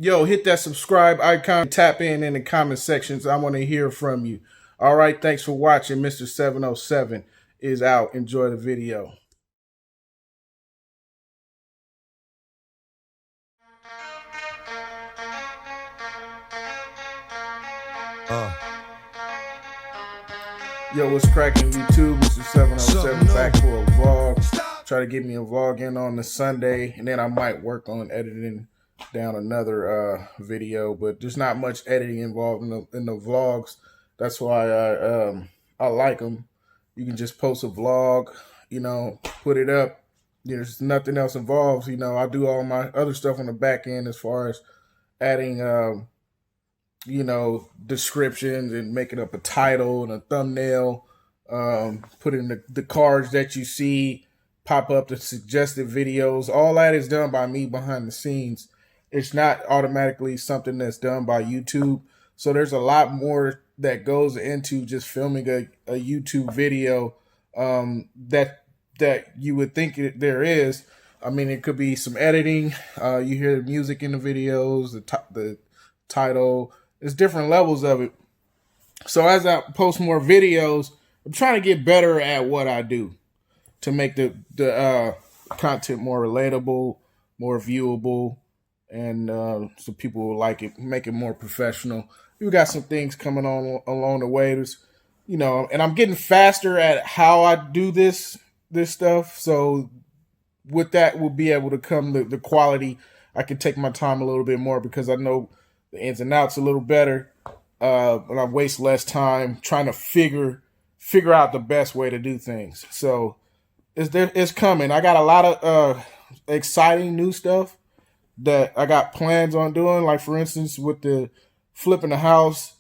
Yo, hit that subscribe icon. Tap in the comment sections. I want to hear from you. All right, thanks for watching. Mr. 707 is out. Enjoy the video. Yo, what's cracking YouTube? Mr. 707 back for a vlog. Try to get me a vlog in on the Sunday, and then I might work on editing down another video, but there's not much editing involved in the vlogs. That's why I like them. You can just post a vlog, put it up. There's nothing else involved. I do all my other stuff on the back end as far as adding descriptions and making up a title and a thumbnail, putting the cards that you see, pop up the suggested videos. All that is done by me behind the scenes. It's not automatically something that's done by YouTube. So there's a lot more that goes into just filming a YouTube video that you would think there is. I mean, it could be some editing. You hear the music in the videos, the title. There's different levels of it. So as I post more videos, I'm trying to get better at what I do to make the content more relatable, more viewable, and so people will like it, make it more professional. We got some things coming on along the way. There's, and I'm getting faster at how I do this stuff. So with that will be able to come the quality. I can take my time a little bit more because I know the ins and outs a little better. And I waste less time trying to figure out the best way to do things. So it's coming. I got a lot of exciting new stuff that I got plans on doing. Like, for instance, with the flipping the house,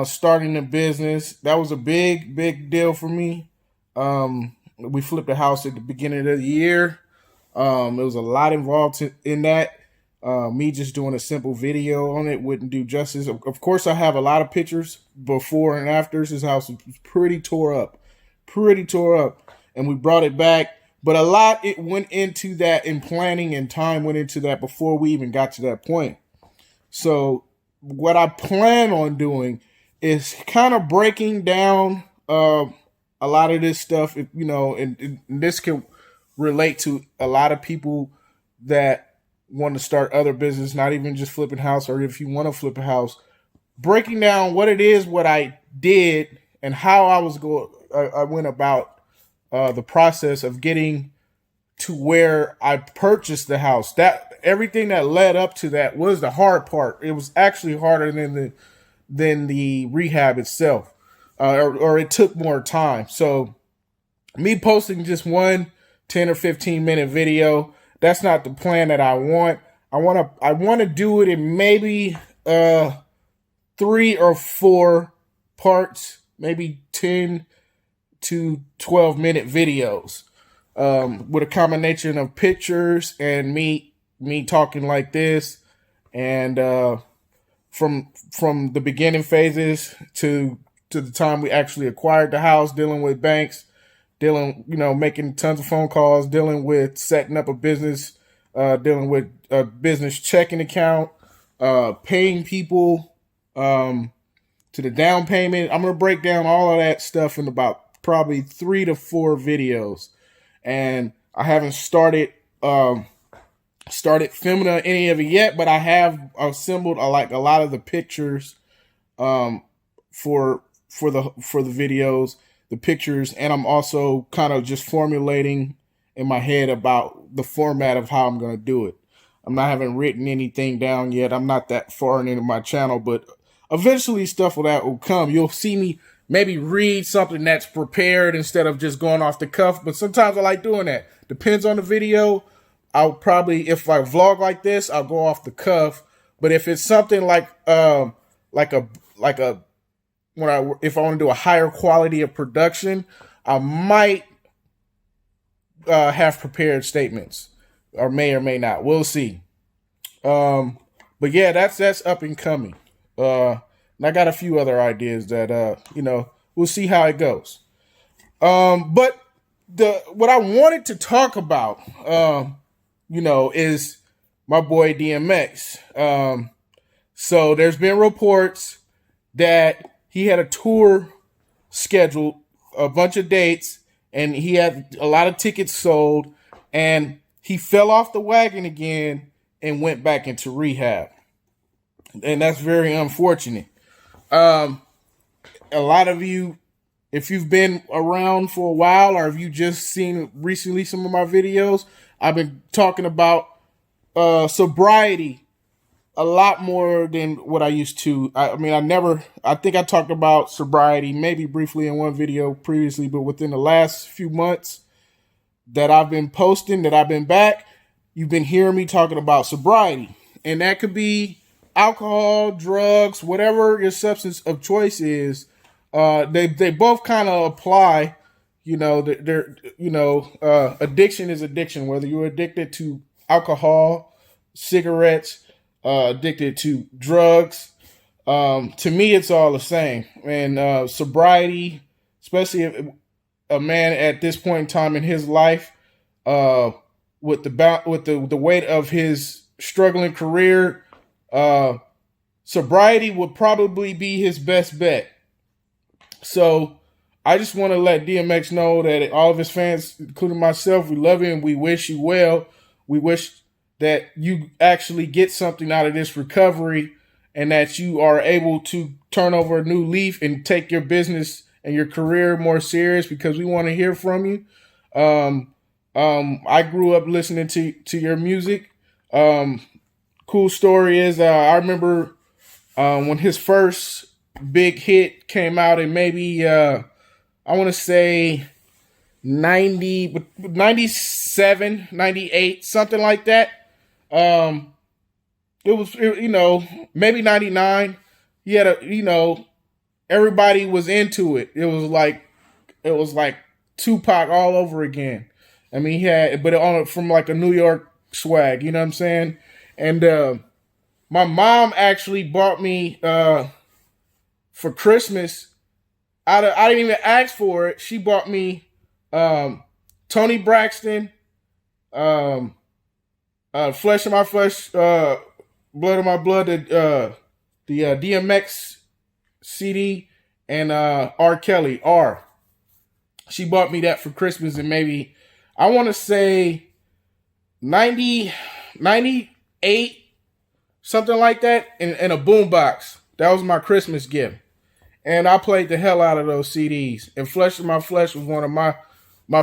starting the business. That was a big deal for me. We flipped the house at the beginning of the year. There was a lot involved in that. Me just doing a simple video on it wouldn't do justice. Of course, I have a lot of pictures before and after. This house was pretty tore up, and we brought it back. But a lot it went into that, in planning, and time went into that before we even got to that point. So what I plan on doing is kind of breaking down a lot of this stuff, and this can relate to a lot of people that want to start other business, not even just flipping house, or if you want to flip a house, breaking down what it is, what I did, and how I went about the process of getting to where I purchased the house. That everything that led up to that was the hard part. It was actually harder than the rehab itself, or it took more time. So me posting just one 10 or 15 minute video, that's not the plan that I want. I want to do it in maybe 3 or 4 parts, maybe 10 to 12 minute videos, with a combination of pictures and me talking like this, and from the beginning phases to the time we actually acquired the house, dealing with banks, making tons of phone calls, dealing with setting up a business, dealing with a business checking account, paying people, to the down payment. I'm going to break down all of that stuff in about probably 3 to 4 videos. And I haven't started filming any of it yet, but I have assembled a lot of the pictures, for the videos, the pictures, and I'm also kind of just formulating in my head about the format of how I'm going to do it. Haven't written anything down yet. I'm not that far into my channel, but eventually stuff like that will come. You'll see me maybe read something that's prepared instead of just going off the cuff, but sometimes I like doing that. Depends on the video. I'll probably, if I vlog like this, I'll go off the cuff. But if it's something if I want to do a higher quality of production, I might have prepared statements, or may not. We'll see. But yeah, that's up and coming. And I got a few other ideas that we'll see how it goes. But what I wanted to talk about, is my boy DMX. So there's been reports that he had a tour scheduled, a bunch of dates, and he had a lot of tickets sold, and he fell off the wagon again and went back into rehab. And that's very unfortunate. A lot of you, if you've been around for a while or if you just seen recently some of my videos, I've been talking about sobriety a lot more than what I used to. I think I talked about sobriety maybe briefly in one video previously, but within the last few months that I've been posting, that I've been back, you've been hearing me talking about sobriety. And that could be alcohol, drugs, whatever your substance of choice is. They both kind of apply. Addiction is addiction, whether you're addicted to alcohol, cigarettes, addicted to drugs. To me, it's all the same. And sobriety, especially if a man at this point in time in his life, with the weight of his struggling career, sobriety would probably be his best bet. So I just want to let DMX know that all of his fans, including myself, we love him. We wish you well. We wish that you actually get something out of this recovery and that you are able to turn over a new leaf and take your business and your career more serious, because we want to hear from you. I grew up listening to your music. Cool story is I remember when his first big hit came out in maybe I want to say 97, 98, something like that. It was, maybe 99. He had everybody was into it. It was like Tupac all over again. I mean, he had, but from like a New York swag, you know what I'm saying? And my mom actually bought me for Christmas. I didn't even ask for it. She bought me Tony Braxton, Flesh of My Flesh, Blood of My Blood, the DMX CD, and R. Kelly, R. She bought me that for Christmas in maybe, I want to say 98, something like that, in a boombox. That was my Christmas gift. And I played the hell out of those CDs. And Flesh of My Flesh was one of my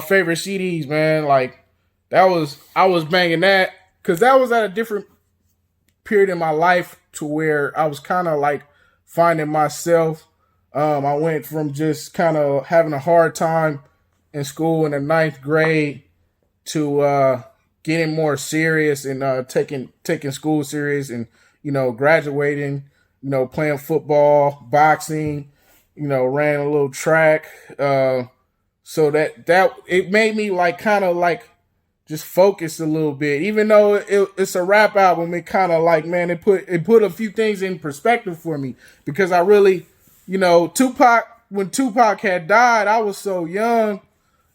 favorite CDs, man. Like, I was banging that, because that was at a different period in my life to where I was kind of like finding myself. I went from just kind of having a hard time in school in the 9th grade to getting more serious and taking school serious and, graduating, playing football, boxing, ran a little track. So that it made me like kind of like just focus a little bit. Even though it's a rap album, it kind of like, man, it put a few things in perspective for me, because I really, Tupac, when Tupac had died, I was so young.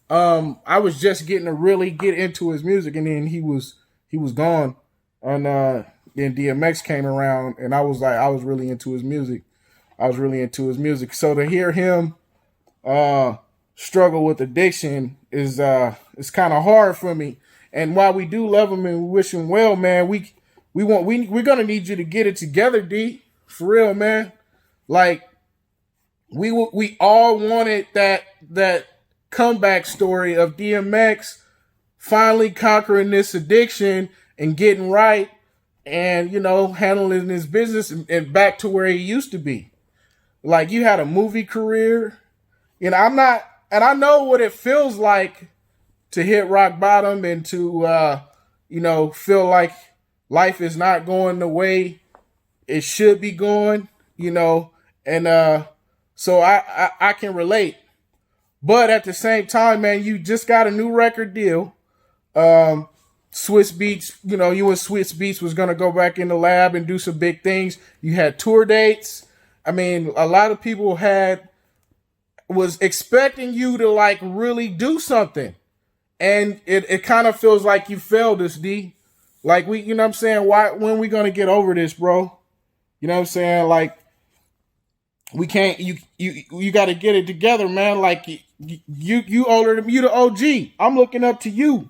I was just getting to really get into his music, and then he was gone. And then DMX came around, and I was really into his music. So to hear him struggle with addiction is kind of hard for me. And while we do love him and we wish him well, man, we're gonna need you to get it together, D. For real, man. Like, we all wanted that comeback story of DMX finally conquering this addiction and getting right, and handling his business and back to where he used to be. Like, you had a movie career. I know what it feels like to hit rock bottom and to feel like life is not going the way it should be going, and so I can relate. But at the same time, man, you just got a new record deal. Swiss Beats, you and Swiss Beats was going to go back in the lab and do some big things. You had tour dates. I mean, a lot of people was expecting you to like really do something. And it kind of feels like you failed us, D. Like, when we going to get over this, bro? You know what I'm saying? Like, we can't. You got to get it together, man. Like, you older than you, the OG. I'm looking up to you.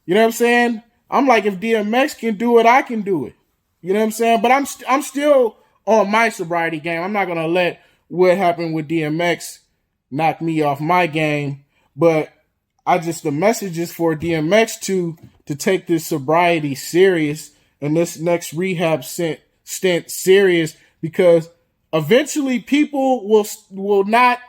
You know what I'm saying? I'm like, if DMX can do it, I can do it. You know what I'm saying? But I'm still on my sobriety game. I'm not gonna let what happened with DMX knock me off my game. But the message is for DMX to take this sobriety serious and this next rehab stint serious, because eventually people will not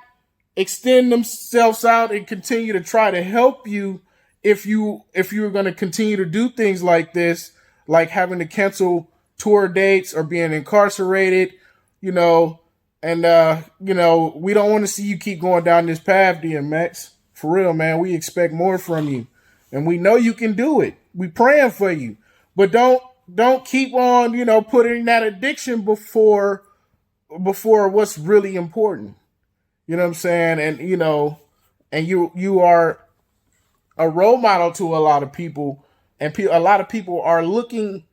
extend themselves out and continue to try to help you if you're going to continue to do things like this, like having to cancel tour dates or being incarcerated, you know, and we don't want to see you keep going down this path, DMX. For real, man. We expect more from you, and we know you can do it. We praying for you, but don't keep on, putting that addiction before what's really important. You know what I'm saying? And you are a role model to a lot of people, and a lot of people are looking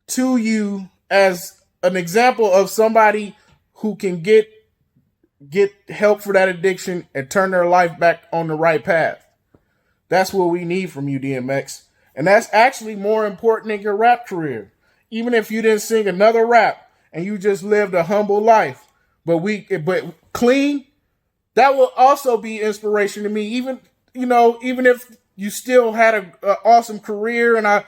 to you as an example of somebody who can get help for that addiction and turn their life back on the right path. That's what we need from you, DMX. And that's actually more important than your rap career. Even if you didn't sing another rap and you just lived a humble life, but clean, that will also be inspiration to me. Even if you still had an awesome career and I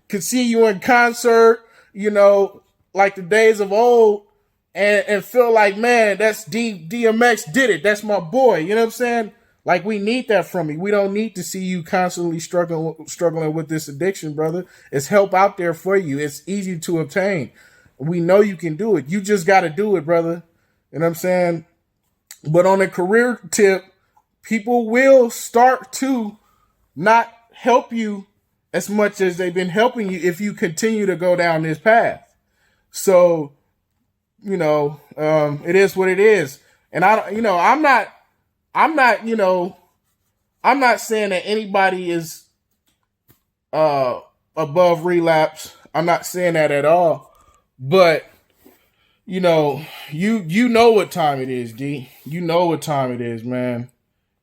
could see you in concert, like the days of old, and feel like, man, that's DMX did it. That's my boy. You know what I'm saying? Like, we need that from you. We don't need to see you constantly struggling with this addiction, brother. It's help out there for you. It's easy to obtain. We know you can do it. You just got to do it, brother. You know what I'm saying? But on a career tip, people will start to not help you as much as they've been helping you if you continue to go down this path. So, it is what it is. And I'm not saying that anybody is above relapse. I'm not saying that at all. But you know what time it is, D. You know what time it is, man.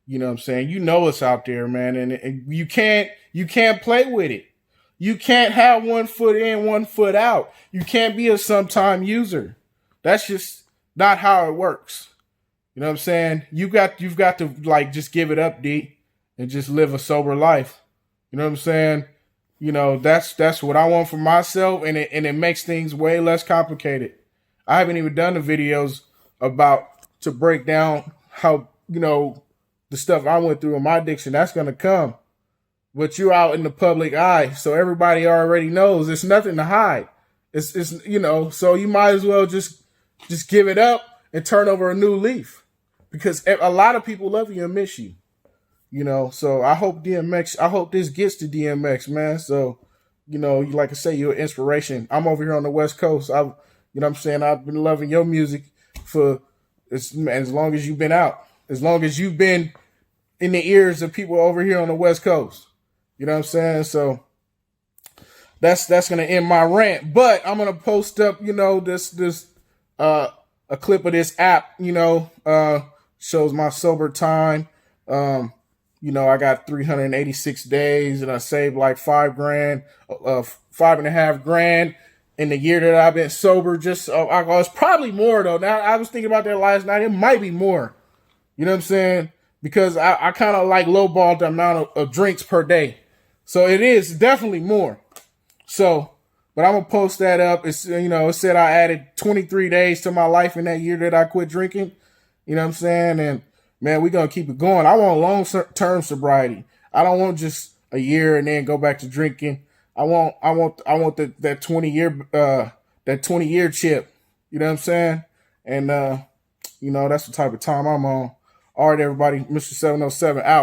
You know what I'm saying? You know it's out there, man, and you can't play with it. You can't have one foot in, one foot out. You can't be a sometime user. That's just not how it works. You know what I'm saying? You've got to just give it up, D, and just live a sober life. You know what I'm saying? That's what I want for myself, and it makes things way less complicated. I haven't even done the videos to break down how, the stuff I went through in my addiction. That's going to come. But you're out in the public eye, so everybody already knows. There's nothing to hide. It's so you might as well just give it up and turn over a new leaf, because a lot of people love you and miss you. So I hope this gets to DMX, man. So, like I say, you're an inspiration. I'm over here on the West Coast. I've been loving your music for as long as you've been out, as long as you've been in the ears of people over here on the West Coast. You know what I'm saying? So that's going to end my rant, but I'm going to post up, a clip of this app, shows my sober time. I got 386 days and I saved like $5.5 grand in the year that I've been sober. It's probably more though. Now I was thinking about that last night. It might be more, you know what I'm saying? Because I kind of lowballed the amount of drinks per day. So it is definitely more. So, but I'm going to post that up. It's, it said I added 23 days to my life in that year that I quit drinking. You know what I'm saying? And man, we're going to keep it going. I want long-term sobriety. I don't want just a year and then go back to drinking. I want that 20 year chip. You know what I'm saying? And, that's the type of time I'm on. All right, everybody. Mr. 707 out.